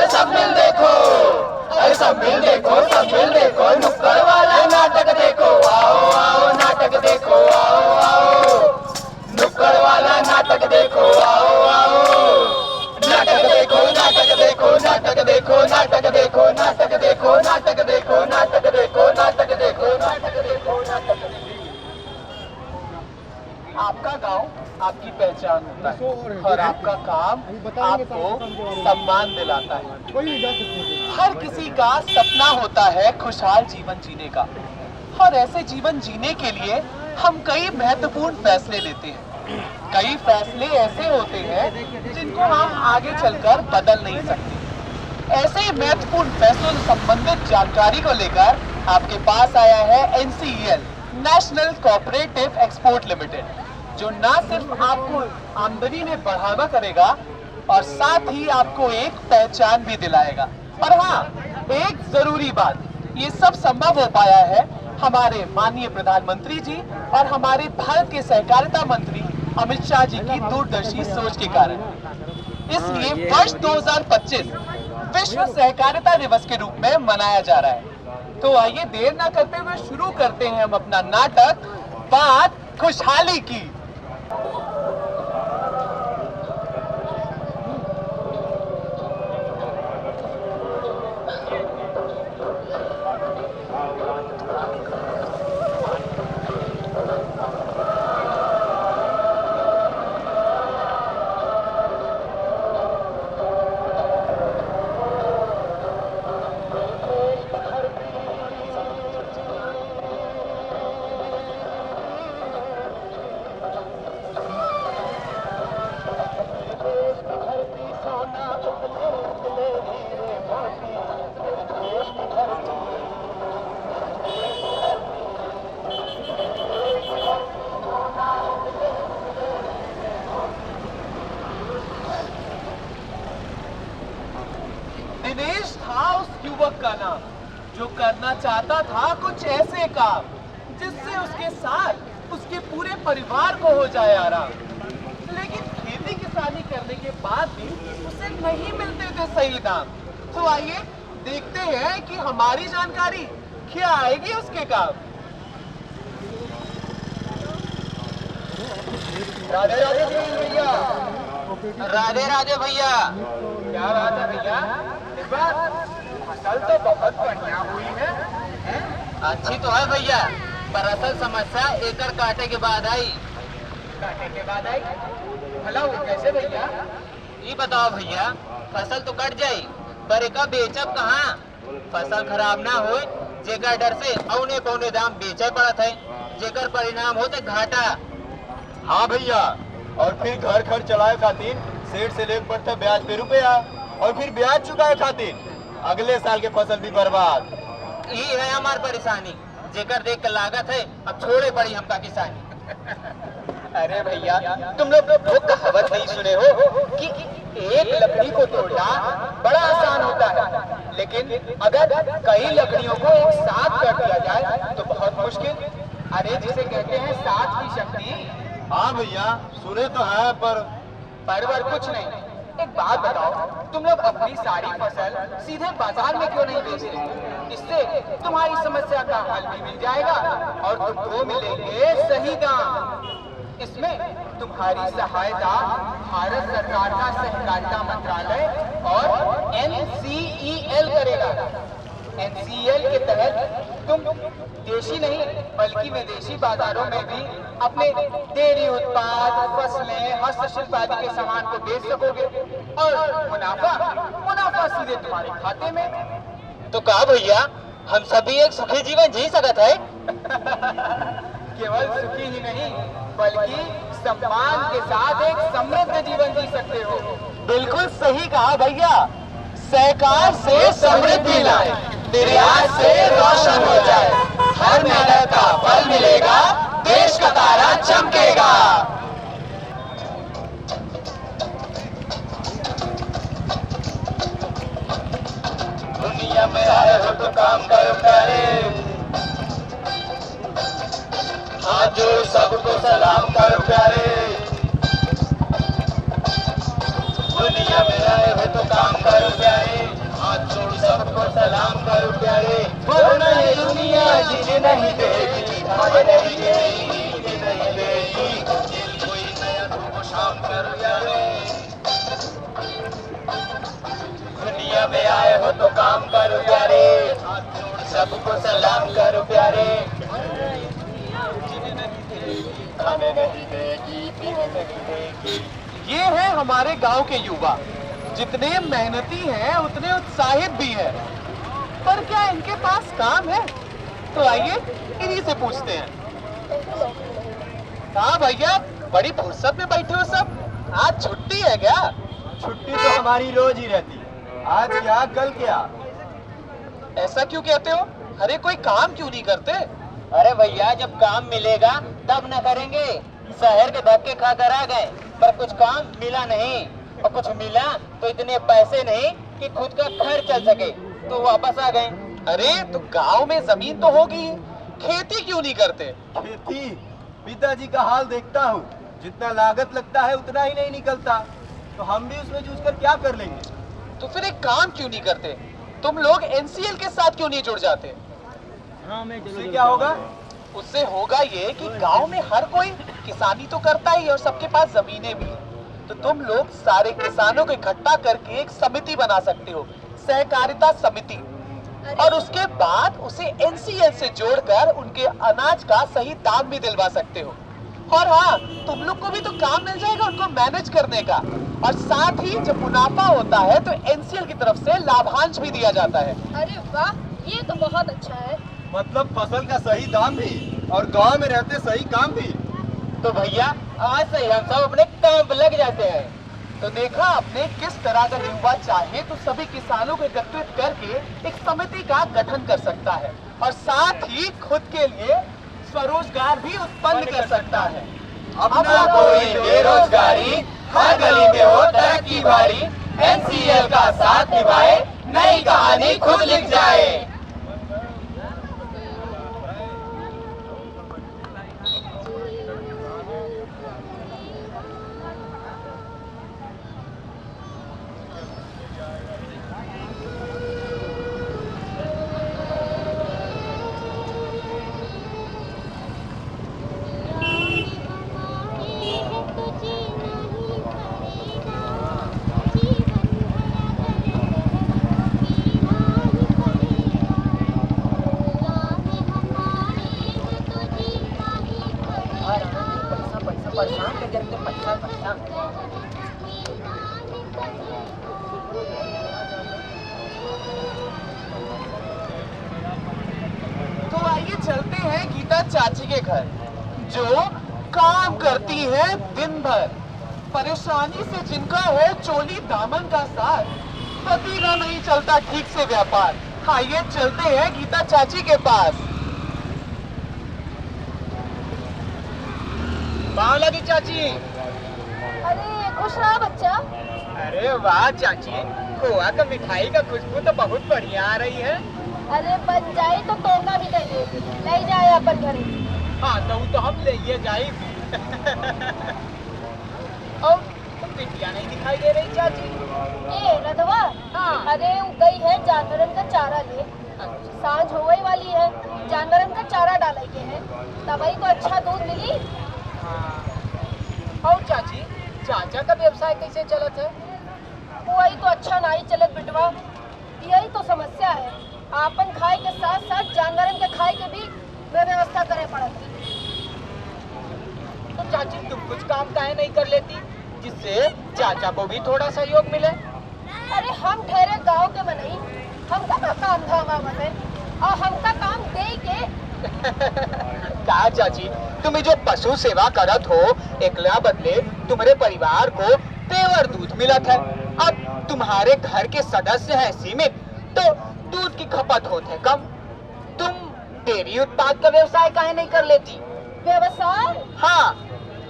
अरे सब मिल देखो, अरे सब मिल देखो, सब मिल देखो, नुक्कड़ वाला नाटक देखो, आओ आओ नाटक देखो, आओ आओ नुक्कड़ वाला नाटक देखो, आओ आओ नाटक देखो, नाटक देखो, नाटक देखो, नाटक देखो, नाटक देखो, नाटक देखो, नाटक देखो, नाटक देखो, नाटक देखो, नाटक देखो। आपका गांव आपकी पहचान होता है और आपका काम आपको सम्मान दिलाता है। हर किसी का सपना होता है खुशहाल जीवन जीने का, और ऐसे जीवन जीने के लिए हम कई महत्वपूर्ण फैसले लेते हैं। कई फैसले ऐसे होते हैं जिनको हम आगे चलकर बदल नहीं सकते। ऐसे ही महत्वपूर्ण फैसलों से संबंधित जानकारी को लेकर आपके पास आया है NCEL, national cooperative export limited, जो न सिर्फ आपको आमदनी में बढ़ावा करेगा और साथ ही आपको एक पहचान भी दिलाएगा। और हाँ, एक जरूरी बात, ये सब संभव हो पाया है हमारे माननीय प्रधानमंत्री जी और हमारे भारत के सहकारिता मंत्री अमित शाह जी की दूरदर्शी सोच के कारण। इसलिए वर्ष 2025 विश्व सहकारिता दिवस के रूप में मनाया जा रहा है। तो आइए देर ना करते हुए शुरू करते हैं हम अपना नाटक बात खुशहाली की। दिनेश था उस युवक का नाम जो करना चाहता था कुछ ऐसे काम जिससे उसके साथ उसके पूरे परिवार को हो जाए आराम। लेकिन खेती किसानी करने के बाद भी उसे नहीं मिलते थे सही दाम। तो आइए देखते हैं कि हमारी जानकारी क्या आएगी उसके काम। राधे राधे भैया। राधे राधे भैया। क्या बात है भैया, इस बार फसल तो बहुत बढ़िया हुई है? अच्छी तो है भैया, पर असल समस्या एकड़ काटे के बाद आई। काटे के बाद आई? भला वो कैसे भैया? ये बताओ भैया, फसल तो कट जाई पर एका बेचब कहाँ? फसल खराब ना हो जेकर डर से औने पौने दाम बेचे पड़त है, जेकर परिणाम होते घाटा। हाँ भैया, और फिर घर खर्च चलाए खातिर सेठ से लेकर पड़ता ब्याज पे रुपया, और फिर ब्याज चुकाए खातिर अगले साल के फसल भी बर्बाद। यही है हमार परेशानी, जेकर देख कर लागत है अब छोड़े पड़ी हमका किसानी। अरे भैया, तुम लोग वो कहावत नहीं सुने हो कि एक लकड़ी को तोड़ना बड़ा आसान होता है, लेकिन अगर कई लकड़ियों को एक साथ कर दिया जाए तो बहुत मुश्किल। अरे जिसे कहते हैं साथ की शक्ति। हाँ भैया, सुने तो है पर कुछ नहीं। एक बात बताओ, तुम लोग अपनी सारी फसल सीधे बाजार में क्यों नहीं बेचते? इससे तुम्हारी समस्या का हल भी मिल जाएगा और तुमको मिलेंगे सही दाम। इसमें तुम्हारी सहायता भारत सरकार का सहकारिता मंत्रालय और NCEL करेगा। NCEL के तहत तुम देशी नहीं बल्कि विदेशी बाजारों में भी अपने डेयरी उत्पाद, फसलें, हस्तशिल्प आदि के सामान को बेच सकोगे और मुनाफा सीधे तुम्हारे खाते में। तो कहा भैया, हम सभी एक सुखी जीवन जी सकत है? केवल सुखी ही नहीं बल्कि सम्मान के साथ एक समृद्ध जीवन जी सकते हो। बिल्कुल सही कहा भैया। सहकार से समृद्धि लाए, निर्यात से रोशन हो जाए, हर मेहनत का फल मिलेगा, देश का तारा चमकेगा। दुनिया में आए हो तो काम करो प्यारे, हाथ जोड़ सबको सलाम करो प्यारे। दुनिया में आए हो तो काम करो प्यारे, दुनिया में आए हो तो काम करो प्यारे, सबको सलाम करो प्यारे। खाने नहीं देगी, पीने नहीं देगी। ये है हमारे गांव के युवा, जितने मेहनती हैं उतने उत्साहित भी हैं। पर क्या इनके पास काम है? तो आइए इन्हीं से पूछते हैं। हाँ भैया, बड़ी फुर्सत में बैठे हो सब, आज छुट्टी है क्या? छुट्टी तो हमारी रोज ही रहती, आज क्या कल क्या। ऐसा क्यों कहते हो? अरे कोई काम क्यों नहीं करते? अरे भैया, जब काम मिलेगा तब न करेंगे। शहर के धक्के खाकर आ गए, पर कुछ काम मिला नहीं, और कुछ मिला तो इतने पैसे नहीं कि खुद का खर्च चल सके, तो वापस आ गए। अरे तो गांव में जमीन तो होगी, खेती क्यों नहीं करते? खेती, पिताजी का हाल देखता हूँ, जितना लागत लगता है उतना ही नहीं निकलता, तो हम भी उसमें जूझकर क्या कर लेंगे। तो फिर एक काम क्यों नहीं करते? तुम लोग एनसीएल के साथ क्यों नहीं जुड़ जाते? उससे क्या होगा? उससे होगा ये कि गांव में हर कोई किसानी तो करता ही और सबके पास जमीनें भी हैं। तो तुम लोग सारे किसानों को इकट्ठा करके एक समिति बना सकते हो, सहकारिता समिति, और उसके बाद उसे एनसीएल से जोड़कर उनके अनाज का सही दाम भी दिलवा सकते हो। और हाँ, तुम लोग को भी तो काम मिल जाएगा उनको मैनेज करने का, और साथ ही जब मुनाफा होता है तो एनसीएल की तरफ से लाभांश भी दिया जाता है। अरे वाह, ये तो बहुत अच्छा है। मतलब फसल का सही दाम भी और गांव में रहते सही काम भी। तो भैया, आज से हम सब अपने काम पर लग जाते हैं। तो देखा आपने किस तरह अगर युवा चाहे तो सभी किसानों को एकत्रित करके एक समिति का गठन कर सकता है, और साथ ही खुद के लिए स्वरोजगार भी उत्पन्न कर सकता है। अपना कोई बेरोजगारी, हर गली में हो तरक्की भारी, एनसीएल का साथ निभाए, नई कहानी खुद लिख जाए। तो आइए चलते हैं गीता चाची के घर, जो काम करती है दिन भर, परेशानी से जिनका है चोली दामन का साथ, पति का नहीं चलता ठीक से व्यापार। आइए चलते हैं गीता चाची के पास। पाँव लगी चाची। अरे खुश रहा बच्चा। अरे वाह चाची, खोआ का मिठाई का खुशबू तो बहुत बढ़िया आ रही है। अरे बन जाए तो तोहका भी दे दे, ले जाए अपन घरे। हाँ तो हम ले जाए। और बिटिया नहीं दिखाई दे रही चाची। ए रधवा, हाँ। अरे वो गई है जानवरन का चारा ले, सांझ होवे वाली है, जानवरन का चारा डाले के है, तभी तो अच्छा दूध मिली। और चाची, चाचा का व्यवसाय कैसे चलत है? वही तो अच्छा नहीं चलत बिटवा, यही तो समस्या है। आपन खाए के साथ साथ जानवरन के खाए के भी व्यवस्था करे पड़त है। तो चाची तुम कुछ काम काहे नहीं कर लेती, जिससे चाचा को भी थोड़ा सहयोग मिले? अरे हम ठहरे गांव के बनई, हमका का काम धामा बने, और हमका काम दे के। क्या चाची, तुम्हें जो पशु सेवा करत हो, एकला बदले तुम्हारे परिवार को पेवर दूध मिलत है। अब तुम्हारे घर के सदस्य हैं सीमित, तो दूध की खपत होत है कम। तुम डेयरी उत्पाद का व्यवसाय काहे नहीं कर लेती? व्यवसाय? हाँ।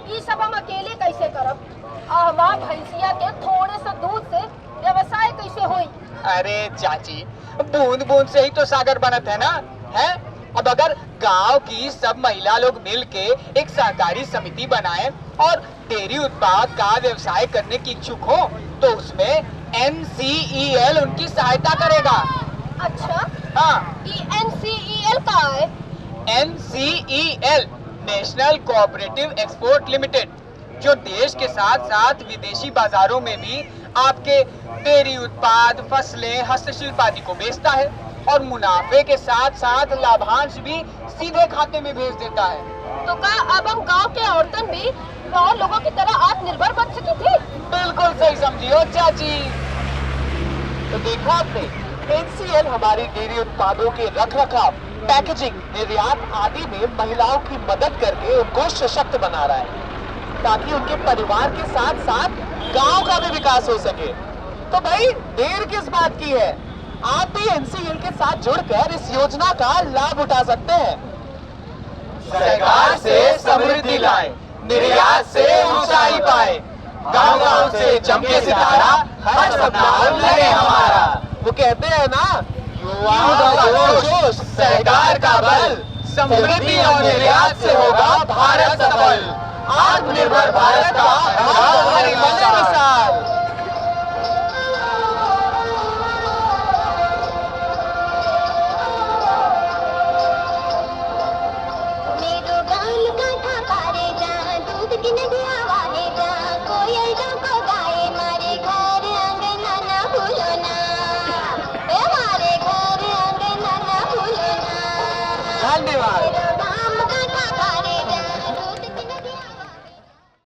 ये सब हम अकेले कैसे करब? हमार भैंसिया के थोड़े से दूध से व्यवसाय कैसे होई? अरे चाची, बूंद बूंद से ही तो सागर बनत है ना, है? अब अगर गांव की सब महिला लोग मिलके एक सहकारी समिति बनाएं और डेयरी उत्पाद का व्यवसाय करने की इच्छुक हो, तो उसमें NCEL उनकी सहायता करेगा। अच्छा, हाँ। NCEL का है? NCEL national cooperative export limited, जो देश के साथ साथ विदेशी बाजारों में भी आपके डेयरी उत्पाद, फसलें, हस्तशिल्प आदि को बेचता है और मुनाफे के साथ साथ लाभांश भी सीधे खाते में भेज देता है। तो क्या अब हम गांव के औरतन भी गांव लोगों की तरह आत्मनिर्भर बन सकी थी? बिल्कुल सही समझी हो चाची। तो देखा आपने, एनसीएल हमारी डेयरी उत्पादों के रखरखाव, पैकेजिंग, निर्यात आदि में महिलाओं की मदद करके उनको सशक्त बना रहा है ताकि उनके परिवार के साथ साथ गांव का भी विकास हो सके। तो भाई देर किस बात की है, आप भी एनसीएल के साथ जुड़कर इस योजना का लाभ उठा सकते हैं। सरकार से समृद्धि लाए, निर्यात से ऊंचाई पाए, गांव गांव से चमके सितारा, हर सपना लगे हमारा। वो कहते हैं ना, युवाओं का जोश, सरकार का बल, समृद्धि और निर्यात से होगा भारत सफल। आत्मनिर्भर भारत का हमारी मिसाल। धन्यवाद।